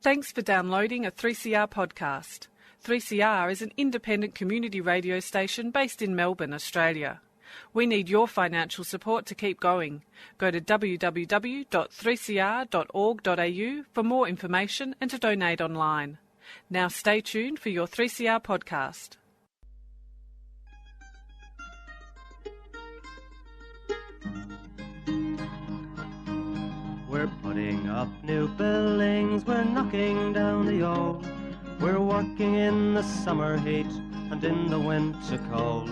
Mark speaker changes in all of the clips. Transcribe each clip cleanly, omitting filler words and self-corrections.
Speaker 1: Thanks for downloading a 3CR podcast. 3CR is an independent community radio station based in Melbourne, Australia. We need your financial support to keep going. Go to www.3cr.org.au for more information and to donate online. Now stay tuned for your 3CR podcast.
Speaker 2: We're putting up new buildings, we're knocking down the old. We're working in the summer heat and in the winter cold.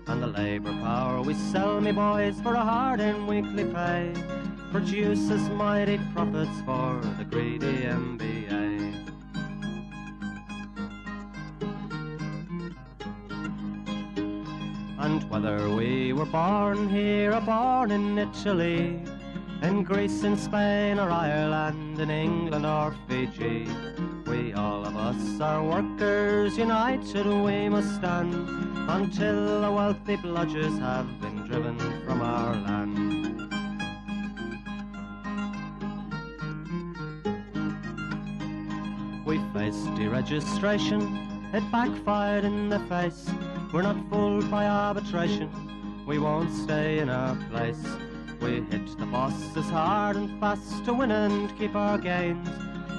Speaker 2: And the labour power we sell, me boys, for a hard-earned weekly pay produces mighty profits for the greedy MBA. And whether we were born here or born in Italy, in Greece, in Spain or Ireland, in England or Fiji, we all of us are workers, united we must stand, until the wealthy bludgers have been driven from our land. We faced deregistration, it backfired in the face. We're not fooled by arbitration, we won't stay in our place. We hit the bosses hard and fast to win and keep our gains,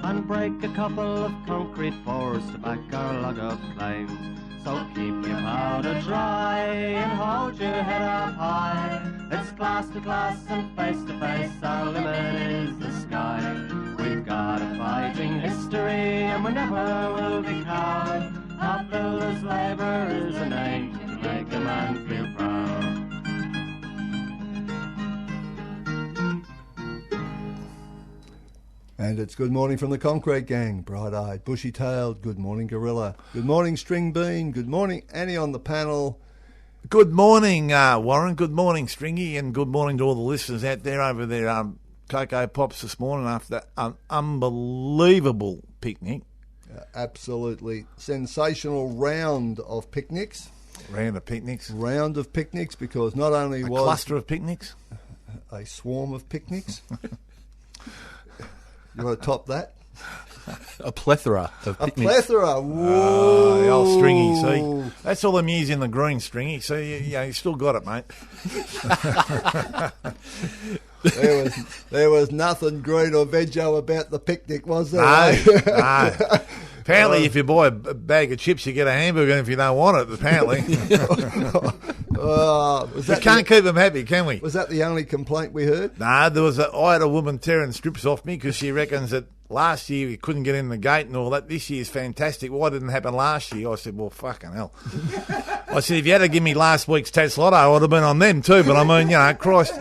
Speaker 2: and break a couple of concrete pours to back our log of claims. So keep your powder dry and hold your head up high. It's class to class and face to face, our limit is the sky. We've got a fighting history and we never will be cowed. Our builders' labour is a name to make a man feel proud.
Speaker 3: And it's good morning from the Concrete Gang, bright-eyed, bushy-tailed, good morning Gorilla, good morning String Bean, good morning Annie on the panel.
Speaker 4: Good morning Warren, good morning Stringy, and good morning to all the listeners out there over their Cocoa Pops this morning after an unbelievable picnic.
Speaker 3: Absolutely sensational round of picnics.
Speaker 4: Round of picnics,
Speaker 3: because not only was...
Speaker 4: A cluster of picnics?
Speaker 3: A swarm of picnics. You want to top that?
Speaker 5: A plethora of picnics.
Speaker 3: A plethora.
Speaker 4: Whoa. The old Stringy, see? That's all them years in the green, Stringy. So, you still got it, mate.
Speaker 3: There was nothing green or veggie about the picnic, was there?
Speaker 4: No. Apparently, if you buy a bag of chips, you get a hamburger, and if you don't want it, apparently. We can't keep them happy, can we?
Speaker 3: Was that the only complaint we heard?
Speaker 4: No, I had a woman tearing strips off me because she reckons that last year we couldn't get in the gate and all that. This year's fantastic. Why didn't it happen last year? I said, well, fucking hell. I said, if you had to give me last week's Tats Lotto, I would have been on them too. But I mean, Christ,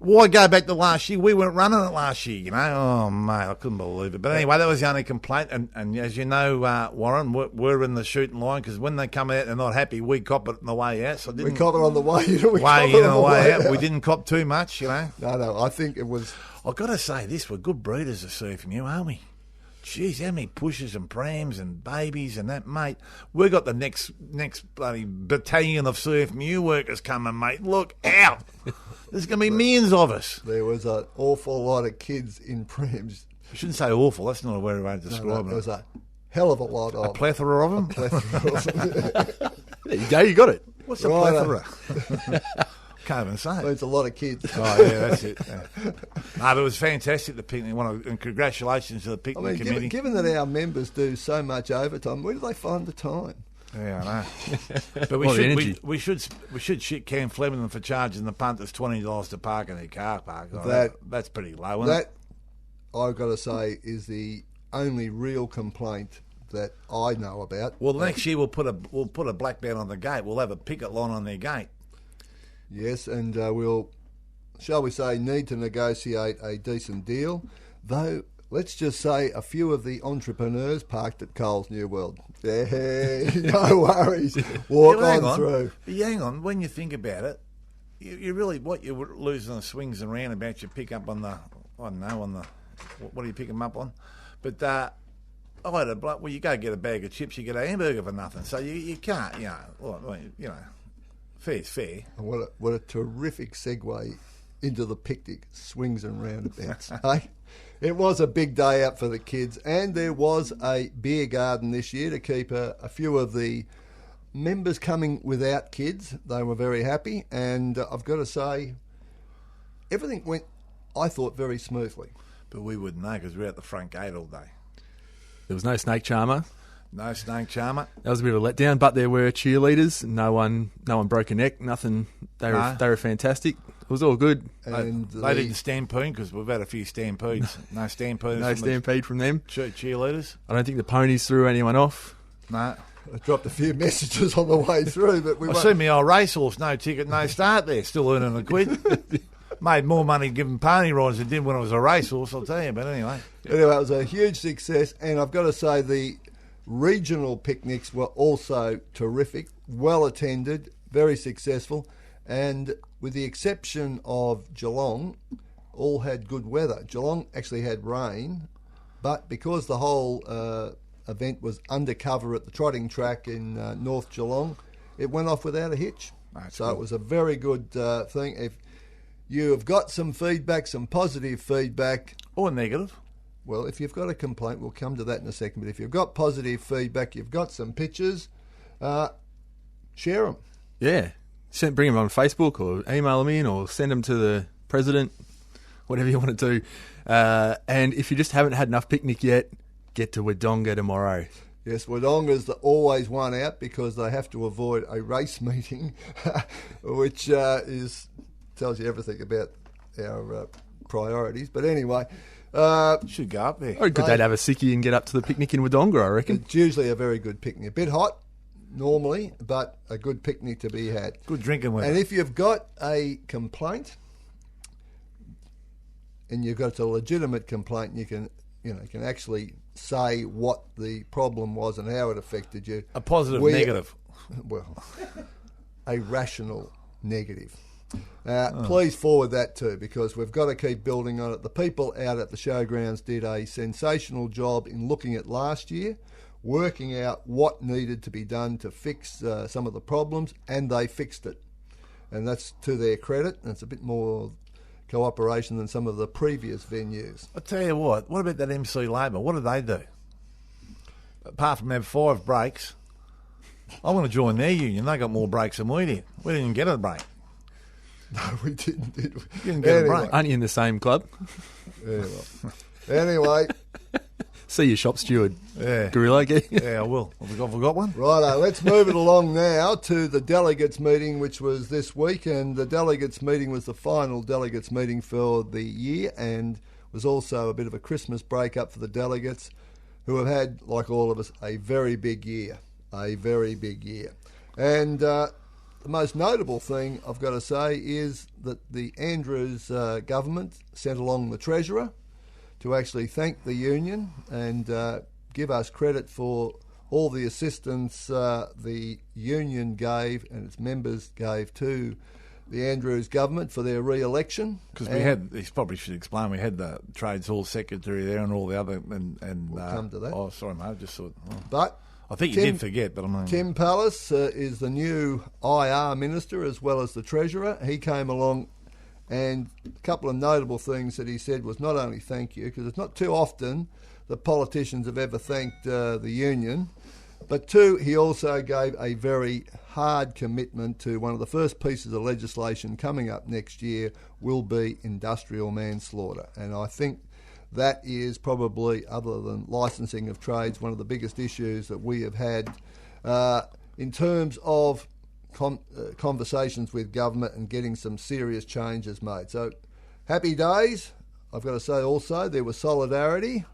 Speaker 4: why go back to last year? We weren't running it last year, Oh, mate, I couldn't believe it. But anyway, that was the only complaint. And as you know, Warren, we're in the shooting line because when they come out, they're not happy. We cop it on the way out. So
Speaker 3: we cop it on the way in.
Speaker 4: Way in and the way out. We didn't cop too much,
Speaker 3: No, I think it was...
Speaker 4: I've got to say this, we're good breeders of CFMEU, aren't we? Jeez, how many pushes and prams and babies and that, mate. We've got the next bloody battalion of CFMEU workers coming, mate. Look out. There's going to be millions of us.
Speaker 3: There was an awful lot of kids in prams.
Speaker 4: I shouldn't say awful. That's not a way to describe it.
Speaker 3: There was a hell of a lot of...
Speaker 4: A plethora of them?
Speaker 3: A plethora of them.
Speaker 5: There you go, you got it.
Speaker 4: What's a plethora? Can't even say it.
Speaker 3: It's a lot of kids.
Speaker 4: Oh, yeah, that's it. Yeah. No, but it was fantastic, the picnic. And congratulations to the picnic committee.
Speaker 3: Given that our members do so much overtime, where do they find the time?
Speaker 4: Yeah, I know. But we should shit Cam Fleming for charging the punters $20 to park in their car park. That's pretty low, isn't it?
Speaker 3: That, I've got to say, is the only real complaint that I know about.
Speaker 4: Well, next year we'll put a black band on the gate. We'll have a picket line on their gate.
Speaker 3: Yes, and we'll, shall we say, need to negotiate a decent deal. Though, let's just say a few of the entrepreneurs parked at Coles New World. Yeah, no worries. Walk on through.
Speaker 4: But hang on, when you think about it, you really, what you're losing the swings and roundabouts, you pick up on the, I don't know, what do you pick them up on? But you go get a bag of chips, you get a hamburger for nothing. So you can't, fair's fair.
Speaker 3: And what a terrific segue into the picnic, swings and roundabouts. Hey? It was a big day out for the kids, and there was a beer garden this year to keep a few of the members coming without kids. They were very happy, and I've got to say, everything went, I thought, very smoothly.
Speaker 4: But we wouldn't know because we're at the front gate all day.
Speaker 5: There was no snake charmer.
Speaker 4: No snake charmer.
Speaker 5: That was a bit of a letdown, but there were cheerleaders. No one broke a neck. Nothing. They were fantastic. It was all good.
Speaker 3: And
Speaker 4: they didn't stampede because we've had a few stampedes. No stampede.
Speaker 5: No stampede from them.
Speaker 4: Cheerleaders.
Speaker 5: I don't think the ponies threw anyone off.
Speaker 4: No.
Speaker 3: I dropped a few messages on the way through, but we
Speaker 4: I see my old racehorse, no ticket, no start there, still earning a quid. Made more money giving pony rides than did when I was a racehorse, I'll tell you. But anyway.
Speaker 3: Anyway, it was a huge success, and I've got to say the regional picnics were also terrific, well attended, very successful, and with the exception of Geelong, all had good weather. Geelong actually had rain, but because the whole event was undercover at the trotting track in North Geelong, it went off without a hitch.
Speaker 4: That's
Speaker 3: so
Speaker 4: cool.
Speaker 3: It was a very good thing. If you have got some feedback, some positive feedback,
Speaker 4: Or negative.
Speaker 3: well, if you've got a complaint, we'll come to that in a second, but if you've got positive feedback, you've got some pictures, share them.
Speaker 5: Yeah. Bring them on Facebook or email them in or send them to the president, whatever you want to do. And if you just haven't had enough picnic yet, get to Wodonga tomorrow.
Speaker 3: Yes, Wodonga's always one out because they have to avoid a race meeting, which tells you everything about our priorities. But anyway,
Speaker 4: Should go up there.
Speaker 5: Or good day to have a sickie and get up to the picnic in Wodonga, I reckon.
Speaker 3: it's usually a very good picnic. A bit hot normally, but a good picnic to be had.
Speaker 4: Good drinking weather.
Speaker 3: And if you've got a complaint, and you've got a legitimate complaint, you can actually say what the problem was and how it affected you.
Speaker 4: A positive, negative.
Speaker 3: Well, a rational negative. Please forward that too, because we've got to keep building on it. The people out at the showgrounds did a sensational job in looking at last year, working out what needed to be done to fix some of the problems, and they fixed it. And that's to their credit, and it's a bit more cooperation than some of the previous venues.
Speaker 4: I tell you what about that MC Labour? What did they do? Apart from have 5 breaks, I want to join their union. They got more breaks than we did. We didn't even get a break.
Speaker 3: No, we didn't, did we?
Speaker 4: Didn't get a break.
Speaker 5: Aren't you in the same club?
Speaker 3: Anyway,
Speaker 5: See your shop steward.
Speaker 4: Yeah.
Speaker 5: Gorilla.
Speaker 4: Yeah, I will. Have we got one?
Speaker 3: righto, let's move it along now to the delegates meeting, which was this week, and the delegates meeting was the final delegates meeting for the year, and was also a bit of a Christmas break up for the delegates, who have had, like all of us, a very big year. And the most notable thing, I've got to say, is that the Andrews government sent along the Treasurer to actually thank the union and give us credit for all the assistance the union gave and its members gave to the Andrews government for their re-election.
Speaker 4: Because we had, he probably should explain, we had the Trades Hall Secretary there and all the other... and
Speaker 3: We'll come to that.
Speaker 4: Oh, sorry, mate, I just thought... Oh.
Speaker 3: But
Speaker 4: I think you did forget, but I mean...
Speaker 3: Tim Pallas is the new IR Minister as well as the Treasurer. He came along, and a couple of notable things that he said was not only thank you, because it's not too often that politicians have ever thanked the union, but two, he also gave a very hard commitment to one of the first pieces of legislation coming up next year will be industrial manslaughter. And I think that is probably, other than licensing of trades, one of the biggest issues that we have had in terms of conversations with government and getting some serious changes made. So happy days. I've got to say also there was solidarity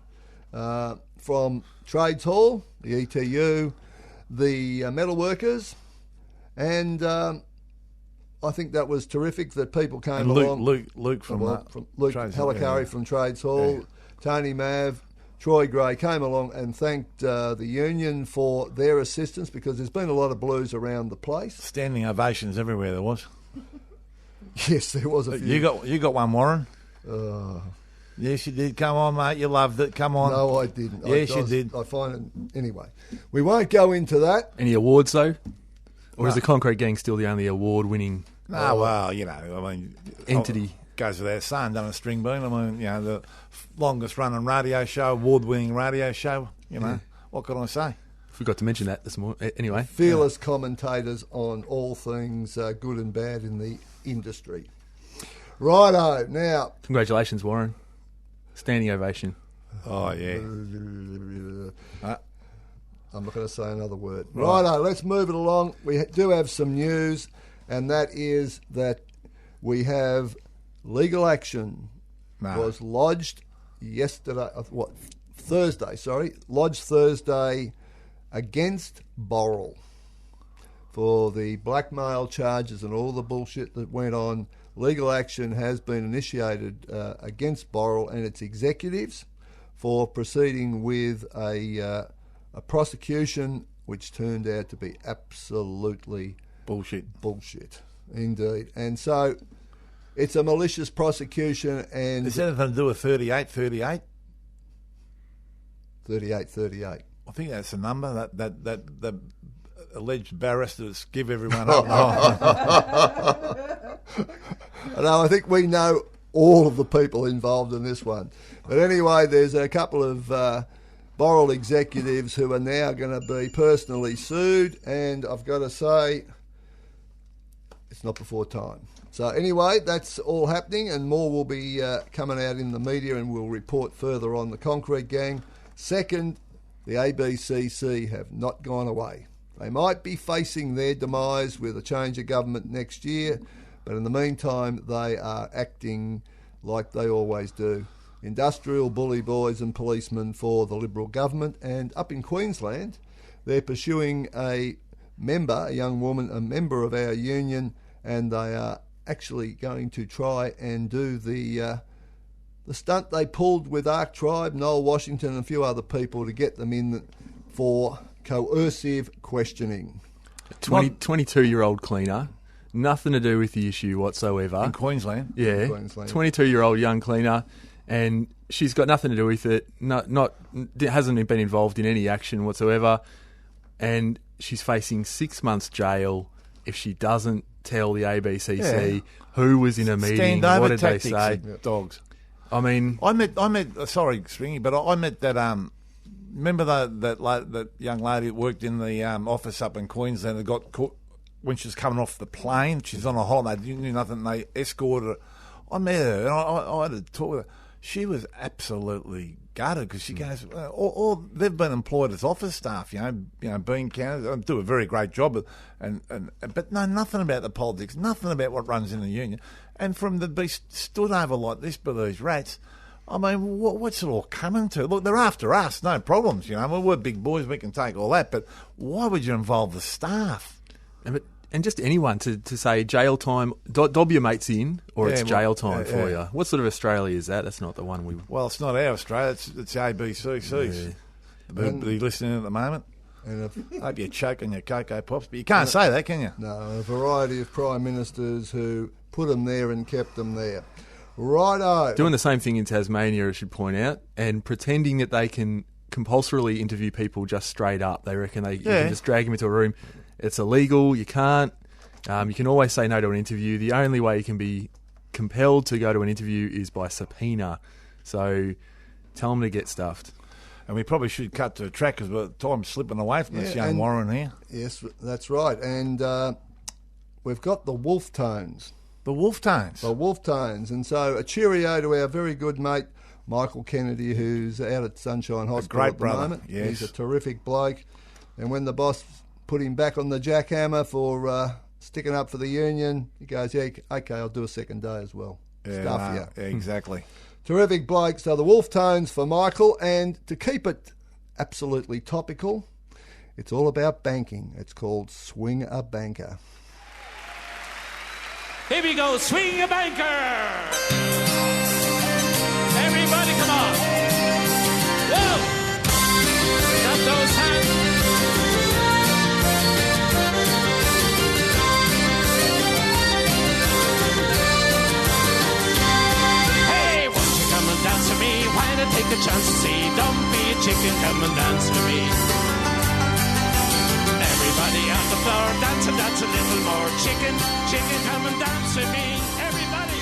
Speaker 3: from Trades Hall, the ETU, the metalworkers, and I think that was terrific that people came
Speaker 4: and
Speaker 3: along.
Speaker 4: Luke from
Speaker 3: Luke
Speaker 4: Trades
Speaker 3: Hallicari
Speaker 4: yeah.
Speaker 3: from Trades Hall,
Speaker 4: Yeah.
Speaker 3: Tony Mav, Troy Gray came along and thanked the union for their assistance, because there's been a lot of blues around the place.
Speaker 4: Standing ovations everywhere there was.
Speaker 3: Yes, there was a few.
Speaker 4: You got one, Warren. Yes, you did. Come on, mate. You loved it. Come on.
Speaker 3: No, I didn't.
Speaker 4: Yes, you did.
Speaker 3: I find it... Anyway, we won't go into that.
Speaker 5: Any awards, though? Or is the Concrete Gang still the only award-winning
Speaker 4: No, well, you know, I mean...
Speaker 5: entity?
Speaker 4: goes without saying, done a string bean. I mean, the longest running radio show, award-winning radio show. What can I say?
Speaker 5: Forgot to mention that this morning. Anyway,
Speaker 3: fearless commentators on all things good and bad in the industry. Righto, now.
Speaker 5: Congratulations, Warren. Standing ovation.
Speaker 4: Oh, yeah.
Speaker 3: I'm not going to say another word. Righto, let's move it along. We do have some news, and that is that we have legal action was lodged lodged Thursday against Borrell for the blackmail charges and all the bullshit that went on. Legal action has been initiated against Borrell and its executives for proceeding with a prosecution which turned out to be absolutely bullshit indeed. And so it's a malicious prosecution. And
Speaker 4: is that anything to do with 3838?
Speaker 3: 3838.
Speaker 4: I think that's the number that the alleged barristers give everyone up.
Speaker 3: No, I think we know all of the people involved in this one. But anyway, there's a couple of Borrell executives who are now going to be personally sued, and I've got to say, it's not before time. So anyway, that's all happening, and more will be coming out in the media, and we'll report further on the Concrete Gang. Second, the ABCC have not gone away. They might be facing their demise with a change of government next year, but in the meantime, they are acting like they always do. Industrial bully boys and policemen for the Liberal government. And up in Queensland, they're pursuing a young woman, a member of our union, and they are actually going to try and do the stunt they pulled with Ark Tribe, Noel Washington and a few other people to get them in for coercive questioning.
Speaker 5: 22-year-old cleaner, nothing to do with the issue whatsoever.
Speaker 4: In Queensland?
Speaker 5: Yeah,
Speaker 3: Queensland.
Speaker 5: 22-year-old young cleaner, and she's got nothing to do with it, hasn't been involved in any action whatsoever, and she's facing 6 months jail if she doesn't tell the ABCC who was in a meeting, what did they say.
Speaker 4: Dogs.
Speaker 5: I mean,
Speaker 4: I met. Sorry, Stringy, but I met that. Remember that young lady that worked in the office up in Queensland that got caught when she was coming off the plane. She's on a holiday. They knew nothing. They escorted her. I met her and I had to talk with her. She was absolutely gutted because she goes, or they've been employed as office staff, being counted, do a very great job, but know nothing about the politics, nothing about what runs in the union. And from the be stood over like this by these rats, I mean, what's it all coming to? Look, they're after us, no problems, we're big boys, we can take all that, but why would you involve the staff?
Speaker 5: And just anyone to say jail time, dob your mates in, or it's jail time for you. What sort of Australia is that? That's not the one we...
Speaker 4: Well, it's not our Australia, it's ABCC's. They'll be listening at the moment. And hope you're choking your Cocoa Pops, but you can't say that, can you?
Speaker 3: No, a variety of Prime Ministers who put them there and kept them there. Righto.
Speaker 5: Doing the same thing in Tasmania, I should point out, and pretending that they can compulsorily interview people just straight up. They reckon you can just drag them into a room. It's illegal. You can't. You can always say no to an interview. The only way you can be compelled to go to an interview is by subpoena. So tell them to get stuffed.
Speaker 4: And we probably should cut to a track because time's slipping away from this young Warren here.
Speaker 3: Yes, that's right. And we've got the wolf tones.
Speaker 4: The wolf tones?
Speaker 3: The wolf tones. And so a cheerio to our very good mate, Michael Kennedy, who's out at Sunshine Hospital at the moment.
Speaker 4: Yes.
Speaker 3: He's a terrific bloke. And when the boss put him back on the jackhammer for sticking up for the union, he goes, yeah, okay, I'll do a second day as well.
Speaker 4: Yeah, exactly.
Speaker 3: Terrific bloke. So the wolf tones for Michael. And to keep it absolutely topical, it's all about banking. It's called Swing a Banker.
Speaker 6: Here we go, swing a banker! Everybody come on! Whoa! Got those hands! Hey, won't you come and dance with me? Why not take a chance to see? Don't be a chicken, come and dance with me. Everybody on the floor, dance a little more. Chicken, come and dance with me. Everybody.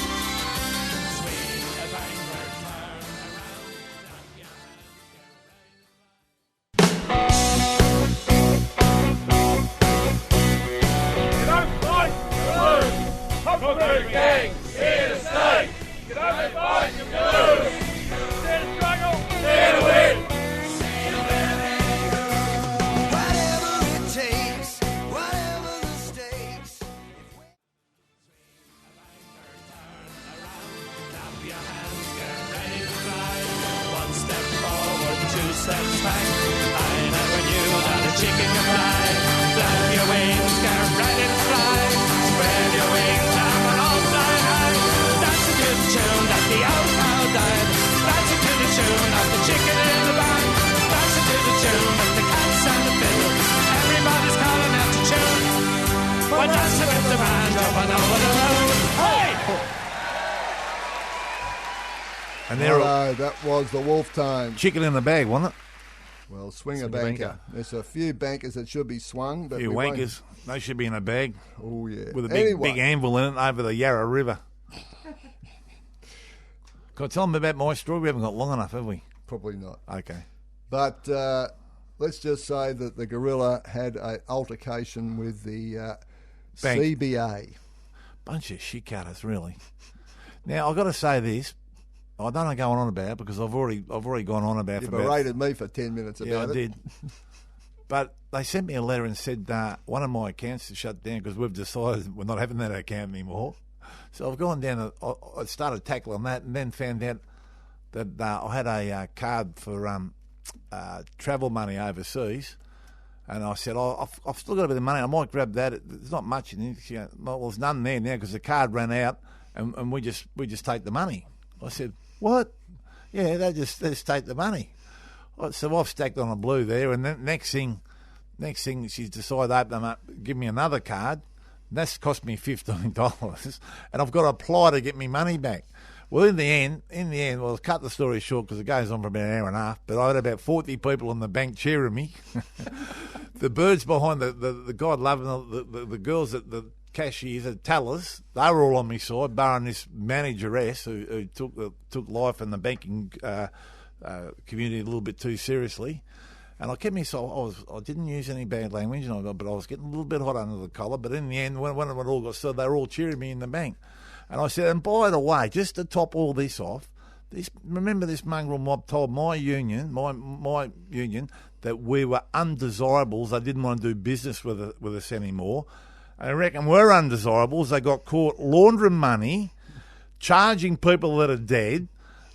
Speaker 6: steps back. I never knew that a chicken could fly. Flap your wings, get ready to fly. Spread your wings and we'll all fly high. That's a good tune that the old cow died. That's a good tune of the chicken in the barn. That's a good tune of the cats and the fiddle. Everybody's calling out to tune. We're dancing with the band jumping over the road. Hey!
Speaker 4: And there,
Speaker 3: that was the Wolf Tone.
Speaker 4: chicken in the bag, wasn't it?
Speaker 3: Well, swing a banker. There's a few bankers that should be swung, but
Speaker 4: A few
Speaker 3: we won't.
Speaker 4: wankers. They should be in a bag
Speaker 3: Oh yeah,
Speaker 4: with a
Speaker 3: Anyway,
Speaker 4: big anvil in it over the Yarra River. Can I tell them about my story? We haven't got long enough, have we?
Speaker 3: Probably not.
Speaker 4: Okay.
Speaker 3: But let's just say that the gorilla had an altercation with the
Speaker 4: Bank.
Speaker 3: CBA.
Speaker 4: Bunch of shit cutters, really. Now, I've got to say this. I don't know go on about it because I've already gone on about it.
Speaker 3: You
Speaker 4: for about
Speaker 3: berated me for 10 minutes
Speaker 4: Yeah,
Speaker 3: about
Speaker 4: I
Speaker 3: it.
Speaker 4: did. But they sent me a letter and said one of my accounts is shut down because we've decided we're not having that account anymore. So I've gone down and I started tackling that and then found out that I had a card for travel money overseas. And I said, I've still got a bit of money. I might grab that. There's not much in it. She went, well, there's none there now because the card ran out and we just take the money. I said, what? Yeah, they just take the money. So I've stacked on a blue there, and then next thing, she's decided to open them up, give me another card. That's cost me $15, and I've got to apply to get me money back. Well, in the end, well, I'll cut the story short because it goes on for about an hour and a half. But I had about 40 people in the bank cheering me. The birds behind the God loving the girls at the cashiers, the tellers, they were all on my side, barring this manageress who took life in the banking community a little bit too seriously. And I kept myself, I didn't use any bad language, but I was getting a little bit hot under the collar. But in the end, when it all got started, they were all cheering me in the bank. And I said, and by the way, just to top all this off, remember this mongrel mob told my union, my union, that we were undesirables. They didn't want to do business with us anymore. I reckon we're undesirables. They got caught laundering money, charging people that are dead,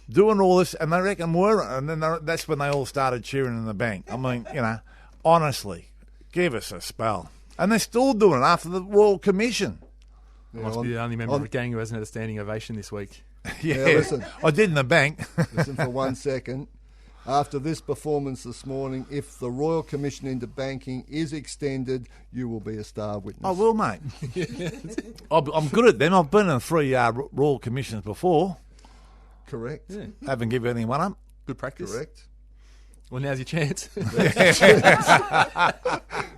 Speaker 4: doing all this, and they reckon and then that's when they all started cheering in the bank. I mean, honestly, give us a spell. And they're still doing it after the Royal Commission.
Speaker 5: I must be the only member of the gang who hasn't had a standing ovation this week.
Speaker 3: Yeah, listen.
Speaker 4: I did in the bank.
Speaker 3: Listen for 1 second. After this performance this morning, if the Royal Commission into banking is extended, you will be a star witness.
Speaker 4: I will, mate. I'm good at them. I've been in 3 Royal Commissions before.
Speaker 3: Correct.
Speaker 5: Yeah.
Speaker 4: Haven't given anyone up.
Speaker 5: Good practice.
Speaker 3: Correct.
Speaker 5: Well, now's your chance.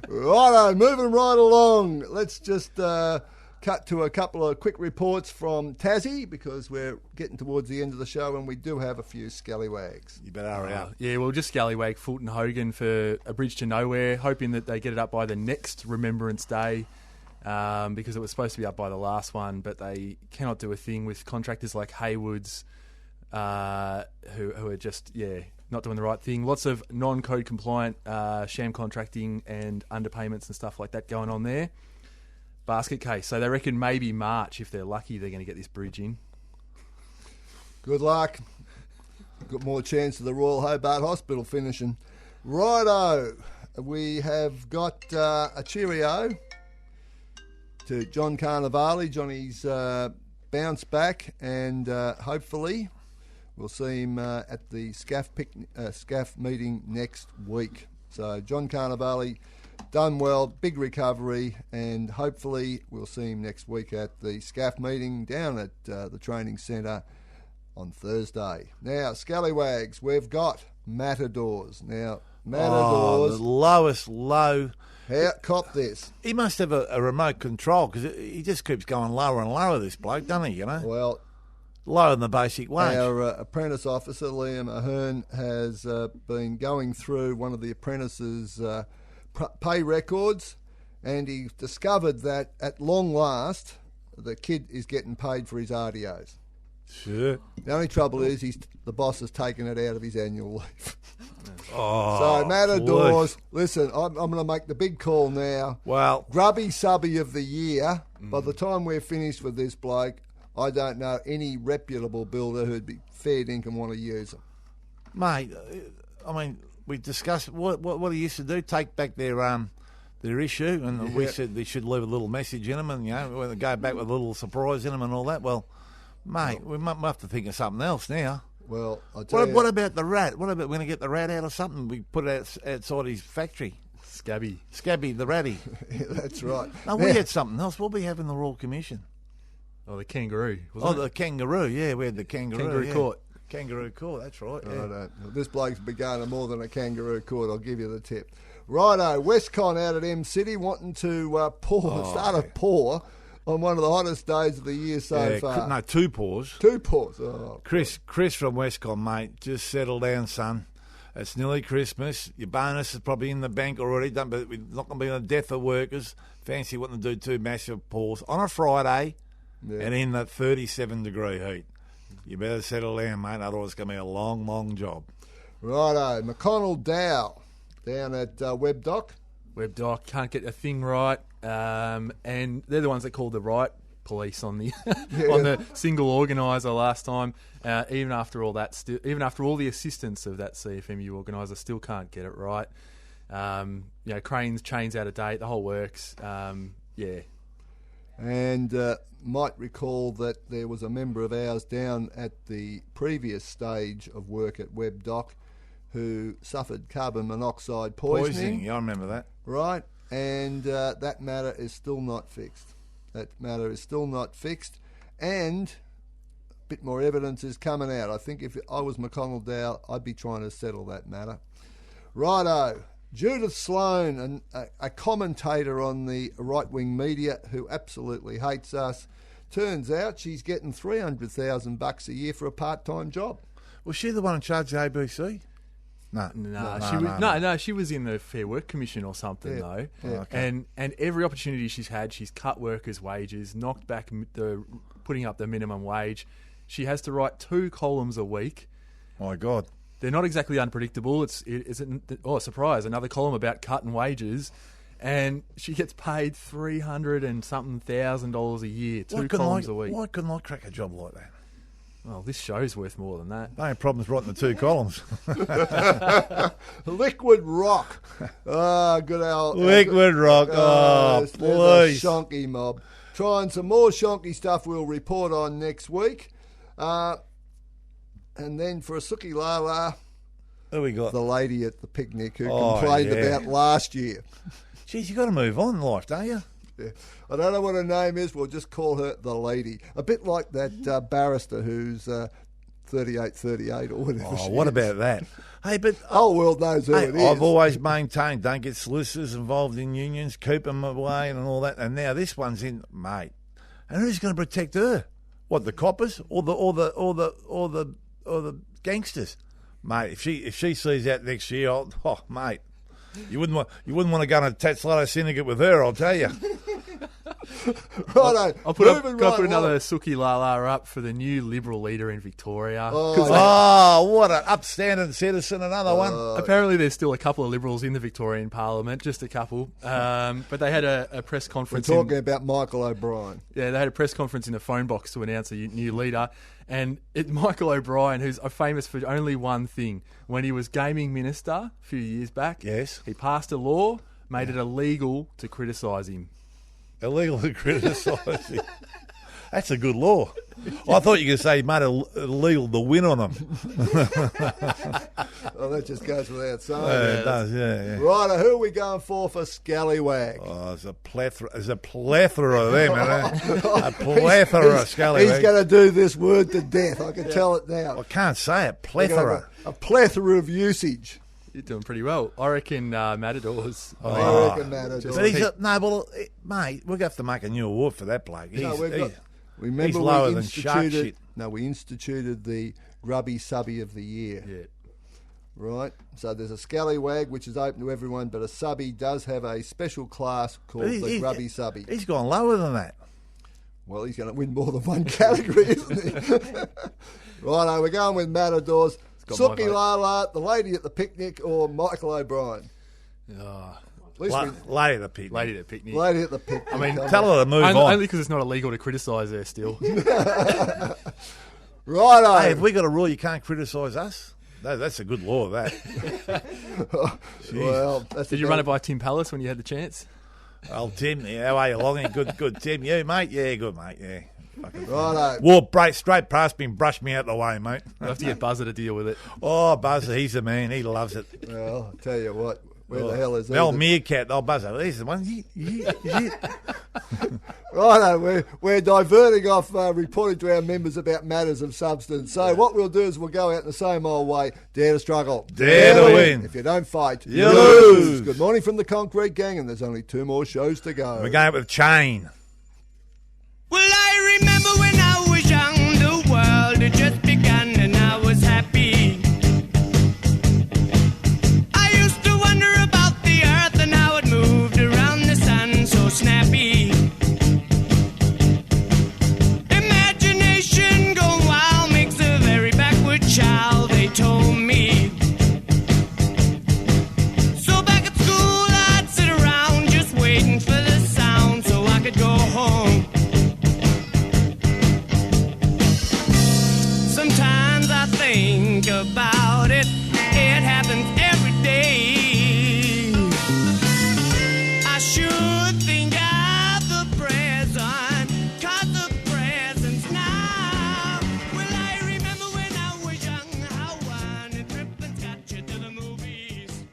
Speaker 3: Righto, moving right along. Let's just cut to a couple of quick reports from Tassie because we're getting towards the end of the show and we do have a few scallywags.
Speaker 4: You better hurry up.
Speaker 5: Yeah, well, just scallywag Fulton Hogan for A Bridge to Nowhere, hoping that they get it up by the next Remembrance Day because it was supposed to be up by the last one, but they cannot do a thing with contractors like Haywoods who are just, not doing the right thing. Lots of non-code compliant sham contracting and underpayments and stuff like that going on there. Basket case. So they reckon maybe March, if they're lucky, they're going to get this bridge in.
Speaker 3: Good luck. Got more chance of the Royal Hobart Hospital finishing. Righto. We have got a cheerio to John Carnivale. Johnny's bounced back and hopefully we'll see him at the SCAF meeting next week. So John Carnivale, done well, big recovery, and hopefully we'll see him next week at the SCAF meeting down at the training centre on Thursday. Now, Scallywags, we've got Matadors. Now, Matadors...
Speaker 4: the lowest low...
Speaker 3: Cop this.
Speaker 4: He must have a remote control because he just keeps going lower and lower, this bloke, doesn't he,
Speaker 3: Well...
Speaker 4: Lower than the basic wage.
Speaker 3: Our apprentice officer, Liam Ahern, has been going through one of the apprentices' pay records, and he discovered that at long last, the kid is getting paid for his RDOs.
Speaker 4: Sure.
Speaker 3: The only trouble is the boss has taken it out of his annual leave.
Speaker 4: Oh,
Speaker 3: so, Matadors, listen, I'm going to make the big call now.
Speaker 4: Well,
Speaker 3: Grubby subby of the year. By the time we're finished with this bloke, I don't know any reputable builder who'd be fair dinkum want to use them.
Speaker 4: mate, I mean, we discussed what he used to do, take back their issue, and we said they should leave a little message in them, and go back with a little surprise in them and all that. Well, mate, we might have to think of something else now.
Speaker 3: Well,
Speaker 4: what about the rat? What about we're going to get the rat out of something? We put it outside his factory. Scabby, the ratty.
Speaker 3: Yeah, that's right.
Speaker 4: No, we had something else. What we have in the Royal Commission?
Speaker 5: Oh, the kangaroo. Wasn't it?
Speaker 4: The kangaroo. Yeah, we had the kangaroo.
Speaker 5: Court.
Speaker 4: Kangaroo court. That's right. Yeah.
Speaker 3: Righto. This bloke's begun to more than a kangaroo court. I'll give you the tip. Righto. Westcon out at M City wanting to start a pour on one of the hottest days of the year so far.
Speaker 4: No, 2 pours.
Speaker 3: 2 pours. Oh,
Speaker 4: Chris from Westcon, mate, just settle down, son. It's nearly Christmas. Your bonus is probably in the bank already, but we're not going to be on the death of workers. Fancy wanting to do 2 massive pours on a Friday and in that 37-degree heat. You better settle down, mate, otherwise it's going to be a long, long job.
Speaker 3: Righto. McConnell Dow down at WebDoc.
Speaker 5: WebDoc can't get a thing right, and they're the ones that called the right police on the on the single organiser last time. Even after all that, even after all the assistance of that CFMEU organiser, still can't get it right. Cranes, chains out of date, the whole works.
Speaker 3: And might recall that there was a member of ours down at the previous stage of work at WebDoc who suffered carbon monoxide poisoning.
Speaker 4: Yeah, I remember that.
Speaker 3: Right, and that matter is still not fixed. And a bit more evidence is coming out. I think if I was McConnell Dow, I'd be trying to settle that matter. Righto. Judith Sloan, a commentator on the right-wing media who absolutely hates us. Turns out she's getting $300,000 a year for a part-time job.
Speaker 4: Was she the one in charge of ABC?
Speaker 5: No, she was in the Fair Work Commission or something though.
Speaker 3: Yeah. Okay.
Speaker 5: And every opportunity she's had, she's cut workers' wages, knocked back putting up the minimum wage. She has to write 2 columns a week.
Speaker 4: My God. They're
Speaker 5: not exactly unpredictable. Surprise, another column about cutting wages. And she gets paid $300,000 a year, 2 columns a week.
Speaker 4: Why couldn't I crack a job like that?
Speaker 5: Well, this show's worth more than that.
Speaker 4: No problems writing the 2 columns.
Speaker 3: Liquid Rock. Good old...
Speaker 4: Liquid Rock. Please.
Speaker 3: There's a shonky mob. Trying some more shonky stuff we'll report on next week. And then for a Suki Lala,
Speaker 4: who we got?
Speaker 3: The lady at the picnic who complained about last year.
Speaker 4: Geez, you got to move on in life, don't you?
Speaker 3: Yeah. I don't know what her name is. We'll just call her the lady. A bit like that barrister who's 38 or whatever.
Speaker 4: Oh, what about that? Hey, but
Speaker 3: the whole world knows who it is.
Speaker 4: I've always maintained don't get solicitors involved in unions, keep them away and all that. And now this one's in, mate. And who's going to protect her? What, the coppers or the gangsters? Mate, if she sees that next year, mate, you wouldn't want to go on a Tatslato syndicate with her, I'll tell you.
Speaker 3: Righto.
Speaker 5: I'll put another Suki Lala up for the new Liberal leader in Victoria.
Speaker 4: What an upstanding citizen, another one.
Speaker 5: Apparently there's still a couple of Liberals in the Victorian Parliament, just a couple. But they had a press conference.
Speaker 3: We're talking about Michael O'Brien.
Speaker 5: Yeah, they had a press conference in the phone box to announce a new leader. And Michael O'Brien, who's famous for only one thing, when he was gaming minister a few years back,
Speaker 4: yes,
Speaker 5: he passed a law, made it illegal to criticise him.
Speaker 4: Illegal to criticise him. That's a good law. I thought you could say he made it illegal to win on them.
Speaker 3: Well, that just goes without saying.
Speaker 4: Yeah, it does, yeah.
Speaker 3: Right, who are we going for scallywag?
Speaker 4: Oh, there's a plethora of them, a plethora of scallywags.
Speaker 3: He's going to do this word to death, I can tell it now.
Speaker 4: I can't say it, plethora.
Speaker 3: A plethora of usage.
Speaker 5: You're doing pretty well. I reckon Matadors.
Speaker 3: I reckon Matadors.
Speaker 4: Mate, we're going to have to make a new award for that bloke. He's
Speaker 3: lower
Speaker 4: than shark shit.
Speaker 3: No, we instituted the Grubby Subby of the Year.
Speaker 5: Yeah.
Speaker 3: Right? So there's a scallywag, which is open to everyone, but a subby does have a special class called the Grubby Subby.
Speaker 4: He's gone lower than that.
Speaker 3: Well, he's going to win more than one category, isn't he? Righto, we're going with Matadors. Suki Lala, the lady at the picnic, or Michael O'Brien?
Speaker 4: Lady at the picnic.
Speaker 3: Lady at the picnic.
Speaker 4: I mean, tell her to move on.
Speaker 5: Only because it's not illegal to criticise her still.
Speaker 3: Righto.
Speaker 4: Hey, have we got a rule you can't criticise us? That's a good law, that.
Speaker 3: Well,
Speaker 5: Did you run it by Tim Pallas when you had the chance?
Speaker 4: Oh, Tim, how are you, Longy? Good, Tim. You, mate? Yeah, good, mate, yeah.
Speaker 3: Righto.
Speaker 4: Walked straight past me and brushed me out of the way, mate.
Speaker 5: You'll have to get Buzzer to deal with it.
Speaker 4: Oh, Buzzer, he's the man. He loves it.
Speaker 3: Well, I'll tell you what. Where the hell is he?
Speaker 4: Mel Meerkat, Buzzer, he's the one.
Speaker 3: Righto, we're diverting off reporting to our members about matters of substance. So what we'll do is we'll go out in the same old way. Dare to struggle.
Speaker 4: Dare to win.
Speaker 3: If you don't fight,
Speaker 4: you lose.
Speaker 3: Good morning from the Concrete Gang, and there's only 2 more shows to go.
Speaker 4: We're going with Chain.
Speaker 6: Well, I remember when I was young, the world had just begun and I was happy. I used to wonder about the earth and how it moved around the sun so snappy. Imagination going wild makes a very backward child, they told me. So back at school I'd sit around just waiting for the sound so I could go home. Sometimes I think about it, it happens every day. I should think of the present, 'cause the present's now. Well, I remember when I was young, how one trip and got you to the movies.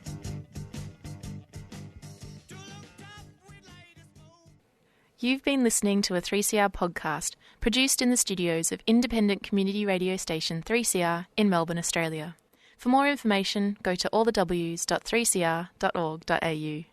Speaker 6: To look tough with latest movies.
Speaker 7: You've been listening to a 3CR podcast produced in the studios of independent community radio station 3CR in Melbourne, Australia. For more information, go to allthews.3cr.org.au.